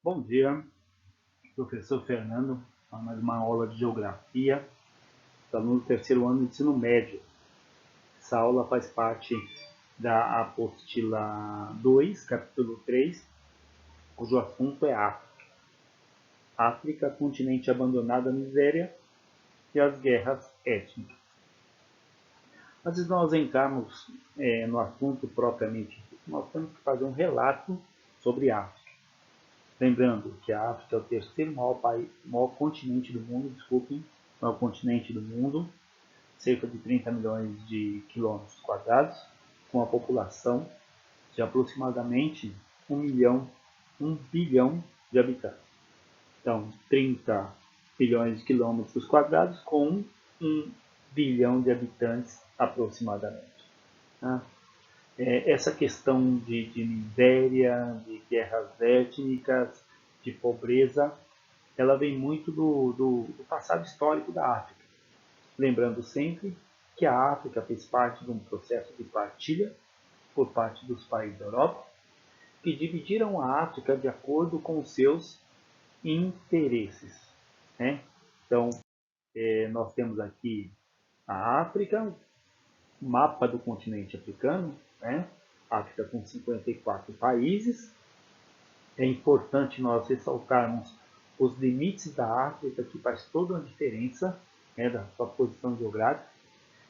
Bom dia, professor Fernando, para mais uma aula de Geografia, aluno do terceiro ano do ensino médio. Essa aula faz parte da apostila 2, capítulo 3, cujo assunto é África. África, continente abandonado à miséria e as guerras étnicas. Antes de nós entrarmos no assunto propriamente dito, nós temos que fazer um relato sobre a África. Lembrando que a África é o terceiro maior continente do mundo, maior continente do mundo, cerca de 30 milhões de quilômetros quadrados, com uma população de aproximadamente 1 bilhão de habitantes. Então, 30 bilhões de quilômetros quadrados com 1 bilhão de habitantes aproximadamente. Essa questão de miséria, de guerras étnicas, de pobreza, ela vem muito do passado histórico da África. Lembrando sempre que a África fez parte de um processo de partilha por parte dos países da Europa, que dividiram a África de acordo com os seus interesses. Né? Então, nós temos aqui a África, mapa do continente africano, né? África com 54 países. É importante nós ressaltarmos os limites da África, que faz toda a diferença, né, da sua posição geográfica.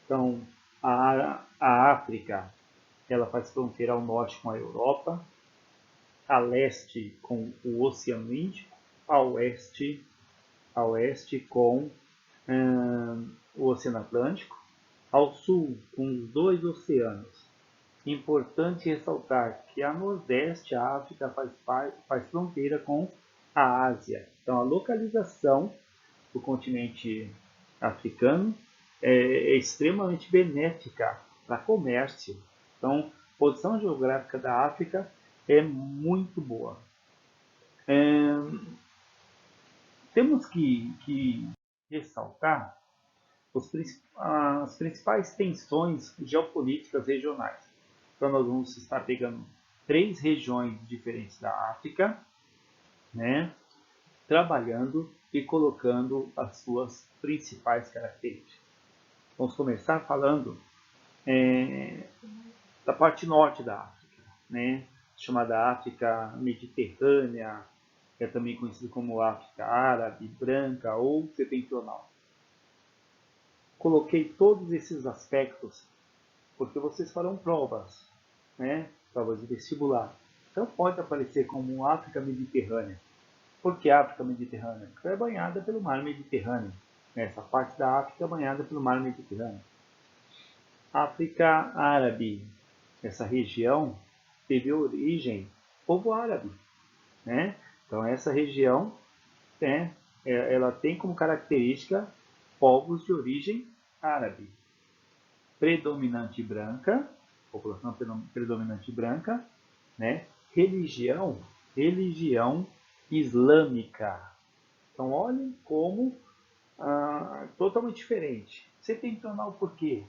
Então, a África, ela faz fronteira ao norte com a Europa, a leste com o Oceano Índico, a oeste com o Oceano Atlântico, ao sul com os dois oceanos. Importante ressaltar que a nordeste, a África faz fronteira com a Ásia. Então, a localização do continente africano é extremamente benéfica para comércio. Então, a posição geográfica da África é muito boa. Temos que ressaltar as principais tensões geopolíticas regionais. Então, nós vamos estar pegando 3 regiões diferentes da África, né, trabalhando e colocando as suas principais características. Vamos começar falando da parte norte da África, né, chamada África Mediterrânea, é também conhecido como África Árabe, Branca ou Setentrional. Coloquei todos esses aspectos porque vocês farão provas, né, provas de vestibular. Então pode aparecer como África Mediterrânea. Por que África Mediterrânea? Porque é banhada pelo Mar Mediterrâneo. Essa parte da África é banhada pelo Mar Mediterrâneo. África Árabe. Essa região teve origem povo árabe, né? Então essa região, né, ela tem como característica povos de origem árabe. Predominante branca, população predominante branca, né? Religião islâmica. Então olhem como totalmente diferente. Setentrional por quê?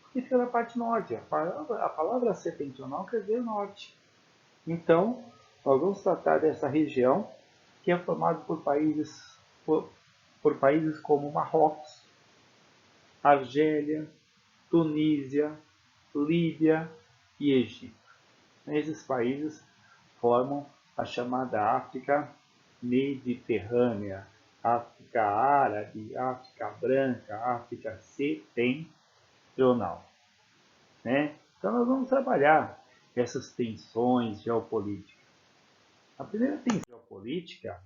Porque fica na parte norte. A palavra setentrional quer dizer norte. Então, nós vamos tratar dessa região que é formada por países como Marrocos, Argélia, Tunísia, Líbia e Egito. Esses países formam a chamada África Mediterrânea, África Árabe, África Branca, África Setentrional. Né? Então nós vamos trabalhar essas tensões geopolíticas. A primeira tensão geopolítica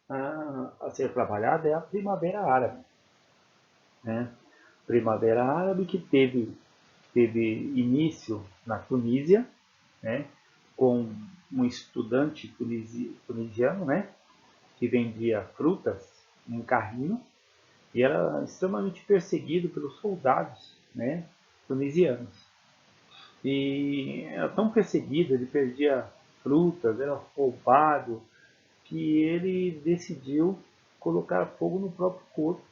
a ser trabalhada é a Primavera Árabe. Né? Primavera Árabe que teve início na Tunísia, né? Com um estudante tunisiano, né? Que vendia frutas em carrinho e era extremamente perseguido pelos soldados, né, tunisianos. E era tão perseguido, ele perdia frutas, era roubado, que ele decidiu colocar fogo no próprio corpo,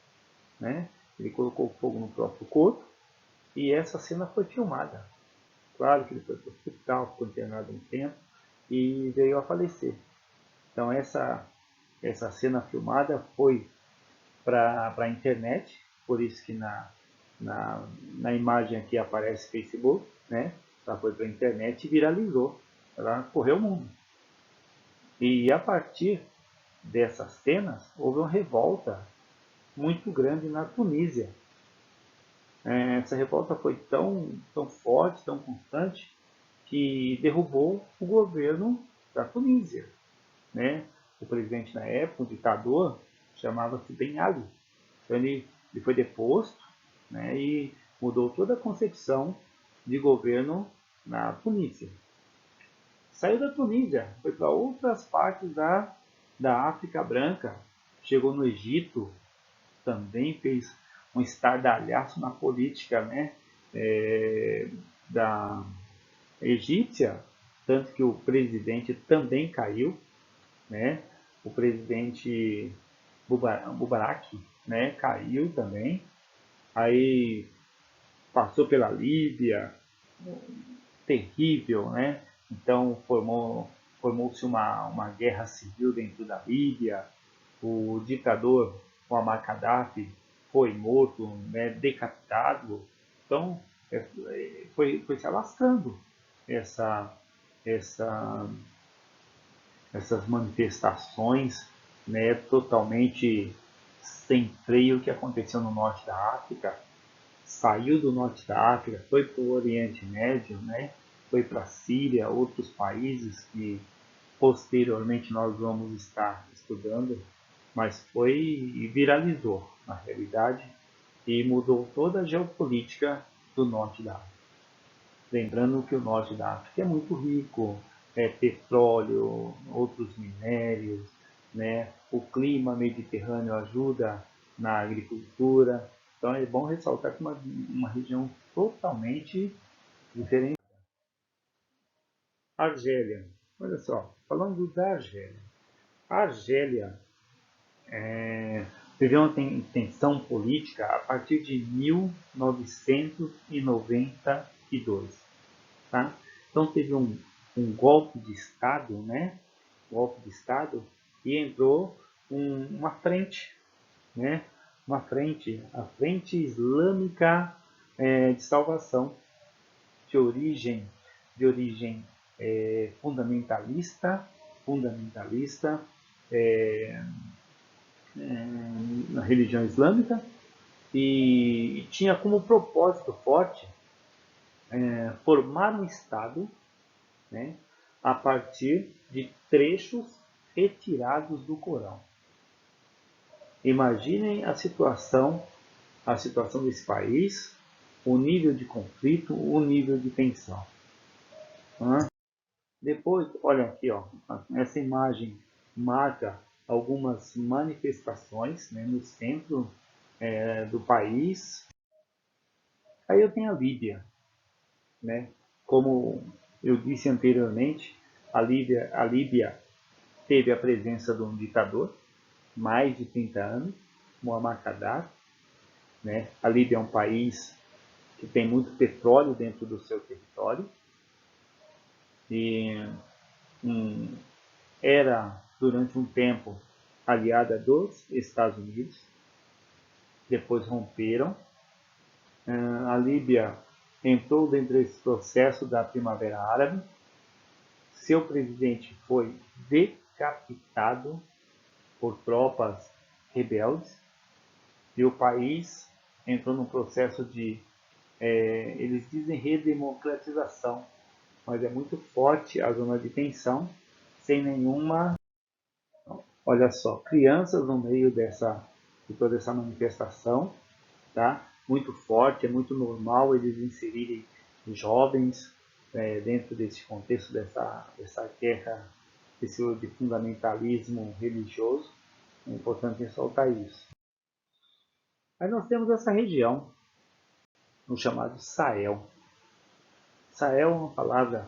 né? Ele colocou fogo no próprio corpo e essa cena foi filmada. Claro que ele foi para o hospital, ficou internado um tempo e veio a falecer. Então essa cena filmada foi para a internet, por isso que na imagem aqui aparece Facebook, né? Ela foi para a internet e viralizou, ela correu o mundo. E a partir dessas cenas, houve uma revolta muito grande na Tunísia. Essa revolta foi tão forte, tão constante, que derrubou o governo da Tunísia. Né? O presidente na época, o ditador, chamava-se Ben Ali. Então ele foi deposto, né, e mudou toda a concepção de governo na Tunísia. Saiu da Tunísia, foi para outras partes da África Branca, chegou no Egito, também fez um estardalhaço na política, né, da egípcia, tanto que o presidente também caiu, né, o presidente Mubarak, né, caiu também, aí passou pela Líbia, terrível, né, então formou-se uma guerra civil dentro da Líbia, o ditador Muammar Gaddafi foi morto, né, decapitado. Então foi se alastrando essa, essa, essas manifestações, né, totalmente sem freio que aconteceu no norte da África. Saiu do norte da África, foi para o Oriente Médio, né, foi para a Síria, outros países que posteriormente nós vamos estar estudando, mas foi e viralizou na realidade e mudou toda a geopolítica do norte da África. Lembrando que o norte da África é muito rico, petróleo, outros minérios, né? O clima mediterrâneo ajuda na agricultura, então é bom ressaltar que é uma região totalmente diferente. Argélia, olha só, falando da Argélia. A Argélia teve uma tensão política a partir de 1992. Tá? Então teve um golpe de Estado, né? Golpe de Estado, e entrou uma frente, né? Uma frente, a Frente Islâmica de Salvação, de origem fundamentalista é, na religião islâmica e tinha como propósito forte formar um Estado, né, a partir de trechos retirados do Corão. Imaginem a situação desse país, o nível de conflito, o nível de tensão. Depois, olha aqui, ó, essa imagem marca algumas manifestações, né, no centro do país. Aí eu tenho a Líbia, né? Como eu disse anteriormente, a Líbia teve a presença de um ditador, mais de 30 anos, Muammar Gaddafi. Né? A Líbia é um país que tem muito petróleo dentro do seu território e era, durante um tempo, aliada dos Estados Unidos. Depois romperam. A Líbia entrou dentro desse processo da Primavera Árabe. Seu presidente foi decapitado por tropas rebeldes e o país entrou num processo de, eles dizem redemocratização, mas é muito forte a zona de tensão, sem nenhuma, olha só, crianças no meio de toda essa manifestação, tá? Muito forte, é muito normal eles inserirem jovens dentro desse contexto dessa guerra, desse de fundamentalismo religioso. É importante ressaltar isso. Aí nós temos essa região, o chamado Sahel. Sahel é uma palavra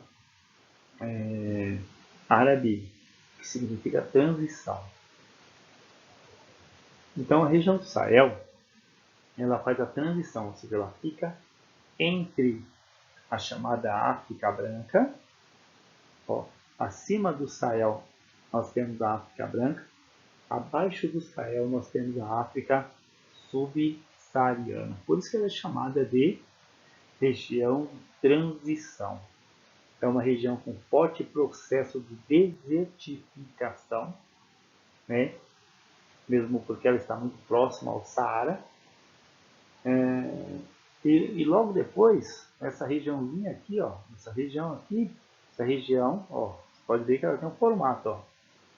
árabe que significa transição. Então a região do Sahel, ela faz a transição, ou seja, ela fica entre a chamada África Branca, ó, acima do Sahel, nós temos a África Branca. Abaixo do Sahel nós temos a África subsaariana. Por isso que ela é chamada de região de transição. É uma região com forte processo de desertificação, né? Mesmo porque ela está muito próxima ao Saara. E logo depois, essa regiãozinha aqui, ó, essa região, ó, você pode ver que ela tem um formato, ó.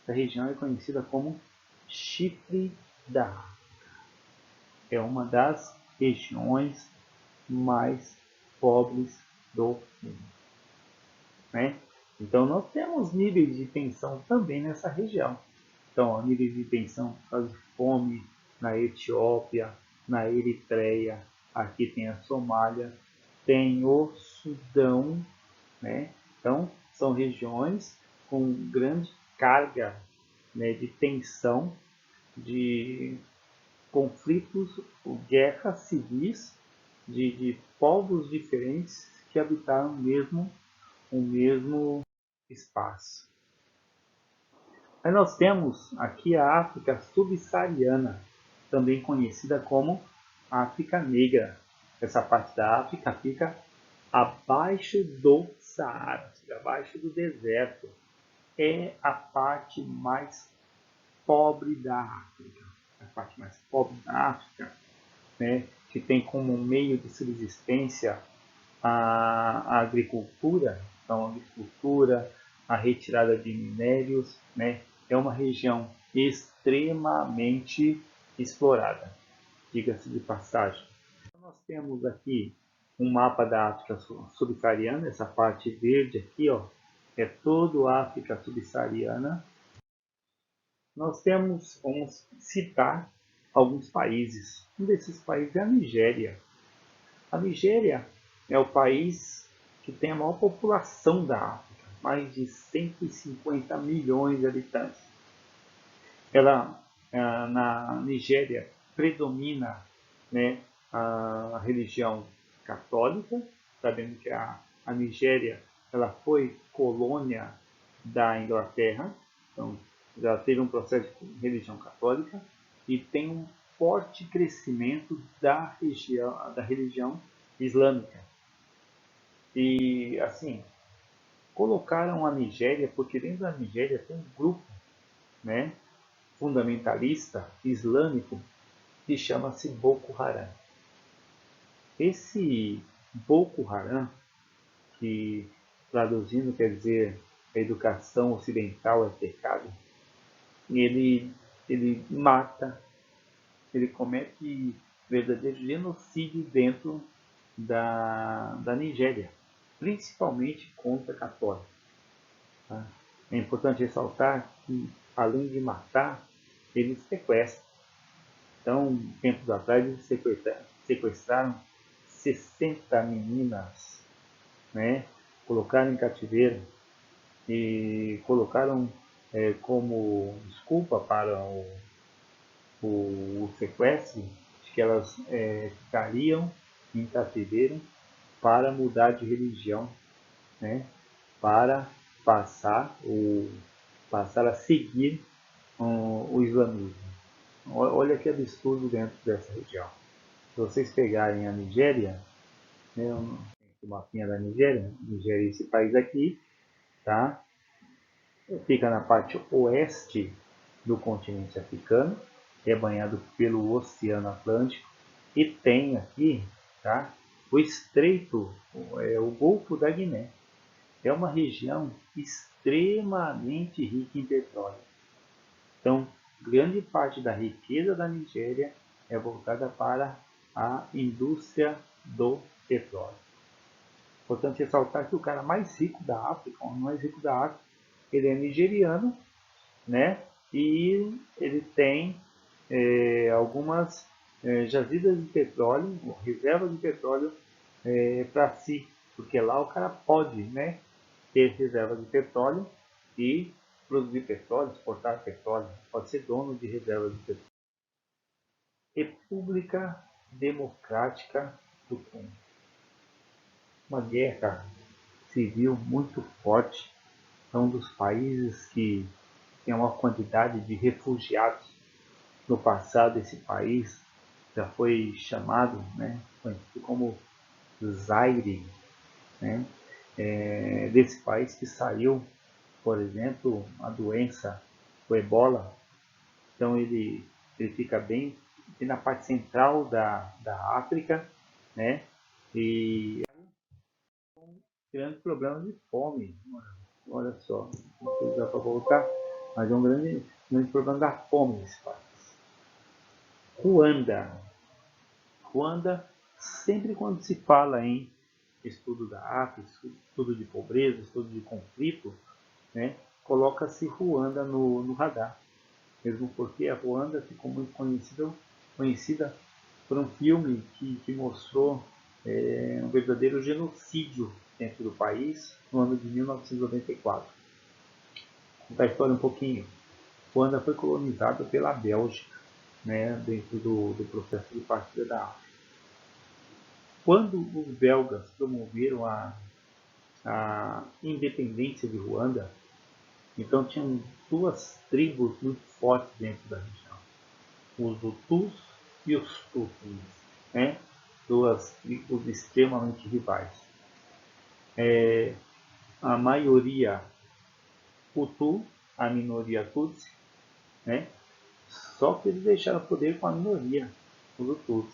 Essa região é conhecida como Chifre da África. É uma das regiões mais pobres do mundo, né? Então nós temos níveis de tensão também nessa região. Então, ó, níveis de tensão por causa de fome na Etiópia, na Eritreia, aqui tem a Somália, tem o Sudão, né? Então, são regiões com grande carga, né, de tensão, de conflitos, guerras civis, de povos diferentes que habitaram o mesmo espaço. Aí nós temos aqui a África subsaariana, também conhecida como África Negra. Essa parte da África fica abaixo do Saara, abaixo do deserto. É a parte mais pobre da África. A parte mais pobre da África, né, que tem como meio de subsistência a agricultura, então a agricultura, a retirada de minérios, né, é uma região extremamente explorada, diga-se de passagem. Então, nós temos aqui um mapa da África subsaariana, essa parte verde aqui, ó, é toda a África subsaariana. Nós temos, vamos citar alguns países. Um desses países é a Nigéria. A Nigéria é o país que tem a maior população da África, mais de 150 milhões de habitantes. Ela, na Nigéria, predomina, né, a religião católica, sabendo que a Nigéria ela foi colônia da Inglaterra, então já teve um processo de religião católica e tem um forte crescimento da religião islâmica. E assim, colocaram a Nigéria porque dentro da Nigéria tem um grupo, né, fundamentalista islâmico que chama-se Boko Haram. Esse Boko Haram, que traduzindo quer dizer a educação ocidental é pecado, ele mata, ele comete verdadeiro genocídio dentro da Nigéria, principalmente contra católicos. Tá? É importante ressaltar que, além de matar, eles sequestram. Então, tempos atrás, eles sequestraram 60 meninas, né? Colocaram em cativeiro e colocaram como desculpa para o sequestro de que elas ficariam em cativeiro para mudar de religião, né? Para passar a seguir o islamismo. Olha que absurdo dentro dessa região. Se vocês pegarem a Nigéria, né, o mapinha da Nigéria, Nigéria é esse país aqui, tá? Fica na parte oeste do continente africano, é banhado pelo Oceano Atlântico e tem aqui, tá, o Estreito, o Golfo da Guiné. É uma região extremamente rica em petróleo. Então, grande parte da riqueza da Nigéria é voltada para a indústria do petróleo. Importante ressaltar que o cara mais rico da África, o mais rico da África, ele é nigeriano, né? E ele tem algumas jazidas de petróleo, reservas de petróleo para si, porque lá o cara pode, né, ter reservas de petróleo e produzir petróleo, exportar petróleo, pode ser dono de reservas de petróleo. República Democrática do Congo. Uma guerra civil muito forte, é um dos países que tem uma quantidade de refugiados. No passado, esse país já foi chamado, né, conhecido como Zaire, né, desse país que saiu, por exemplo, a doença, o Ebola. Então ele fica bem na parte central da África, né, e grande problema de fome. Olha só, não sei se dá para voltar, mas é um grande problema da fome nesse país. Ruanda. Ruanda, sempre quando se fala em estudo da África, estudo de pobreza, estudo de conflito, né, coloca-se Ruanda no radar. Mesmo porque a Ruanda ficou muito conhecida por um filme que mostrou um verdadeiro genocídio dentro do país no ano de 1994. Vou contar a história um pouquinho. Ruanda foi colonizada pela Bélgica, né, dentro do processo de partilha da África. Quando os belgas promoveram a independência de Ruanda, então tinham duas tribos muito fortes dentro da região, os Hutus e os Tutsis, né? Duas tribos extremamente rivais. A maioria Hutu, a minoria Tutsi, né? Só que eles deixaram o poder com a minoria, os Hutus.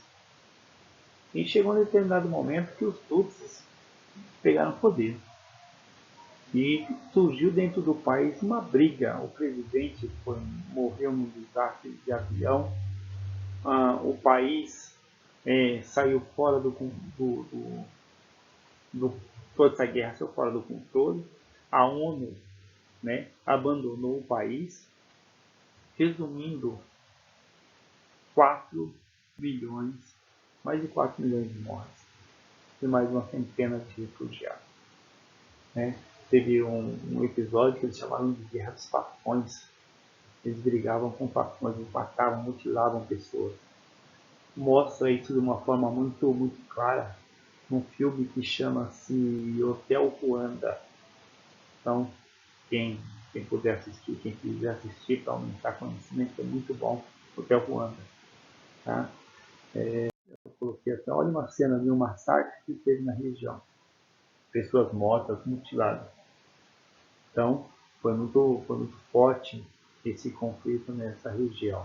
E chegou um determinado momento que os Tutsis pegaram o poder. E surgiu dentro do país uma briga. O presidente morreu num desastre de avião. O país saiu fora toda essa guerra saiu fora do controle. A ONU, né, abandonou o país. Resumindo, 4 milhões, mais de 4 milhões de mortes e mais uma centena de refugiados. Né? Teve um episódio que eles chamaram de Guerra dos Facões. Eles brigavam com facões, matavam, mutilavam pessoas. Mostra isso de uma forma muito, muito clara num filme que chama-se Hotel Ruanda. Então, quem puder assistir, quem quiser assistir para aumentar conhecimento, é muito bom. Hotel Ruanda. Tá? Eu coloquei assim, olha uma cena de um massacre que teve na região. Pessoas mortas, mutiladas. Então, foi muito forte esse conflito nessa região.